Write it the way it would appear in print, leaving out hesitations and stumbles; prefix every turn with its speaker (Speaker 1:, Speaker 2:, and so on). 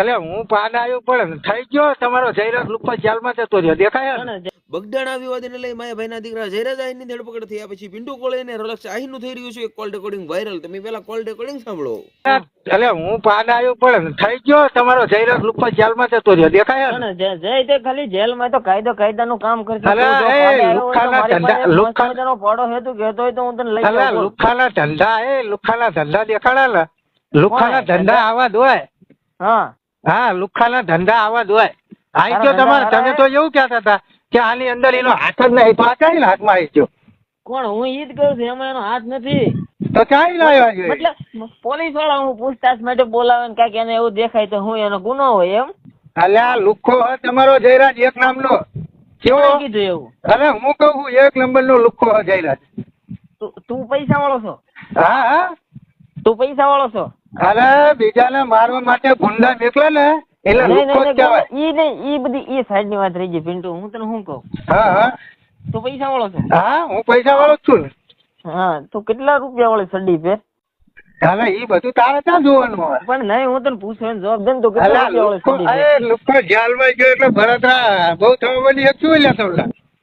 Speaker 1: એટલે હું પાન આવ્યો પણ થઈ ગયો તમારો જયરાજ લુપ્પા જેલમાં જતો રહ્યો દેખાય
Speaker 2: બગડાણા વિવાદને લઈ માયાભાઈના દીકરા જયરાજ આહીરની ધરપકડ થયા પછી પિન્ટુ કોળે અને રોલક્ષ આહીરનું થઈ રહ્યું છે એક કોલ રેકોર્ડિંગ વાયરલ. તમે પેલા કોલ રેકોર્ડિંગ સાંભળો.
Speaker 1: એટલે હું પાન આવ્યો પણ થઈ ગયો તમારો જયરાજ લુપ્પા જેલમાં જતો રહ્યો દેખાય
Speaker 3: જય તે ખાલી જેલમાં તો કાયદાનું કામ કરશે. પડો હેતુ કહેતો હોય તો હું તને લઈ જાઉં.
Speaker 1: લુખાના ધંધા દેખાડા ને લુખાના ધંધા આવા જ હોય. હા લુખાના ધંધા આવા જ હોય. આઈ ગયો તમારે તમે તો એવું કહેતા હતા કે આની અંદર એનો હાથ જ નહીં તો આ ચાઈ હાથમાં આવી ગયો.
Speaker 3: કોણ હું ઈ જ કહું છું એમાં એનો હાથ નથી
Speaker 1: તો ચાઈ લાવ્યા છે
Speaker 3: મતલબ પોલીસ વાળા હું પૂછતાછ માટે બોલાવે ને કાંઈક એને એવું દેખાય તો હું એનો ગુનો હોય એમ.
Speaker 1: અલ્યા લુખ્ખો તમારો જયરાજ એક નામનો કેવો
Speaker 3: કીધું એવું?
Speaker 1: અરે હું કહું છું એક નંબરનો લુખ્ખો જયરાજ.
Speaker 3: તું પૈસા વાળો છો?
Speaker 1: હા
Speaker 3: તું પૈસા વાળો છો?
Speaker 1: અરે બીજાને મારવા માટે ગુંડા નીકળે ને એટલે લુખ્ખો જ કહેવાય.
Speaker 3: ઈ નહીં ઈ બધી ઈ સાઈડ ની વાત રહી ગઈ પિન્ટુ. હું તને શું કહું?
Speaker 1: હા
Speaker 3: તું પૈસા વાળો છો?
Speaker 1: હા હું પૈસા વાળો જ છું ને.
Speaker 3: હા તું કેટલા રૂપિયા વાળી સડી પહેર?
Speaker 1: અરે ઈ બધું તારે ક્યાં જોવાનું હોય?
Speaker 3: પણ નહીં હું તને પૂછવાનો જવાબ દે ને તું કેટલા રૂપિયા વાળી સડી પહેર?
Speaker 1: લુખ્ખો જેલમાં ગયો એટલે ભરતરા બહુ થવાની હતું એટલે તમને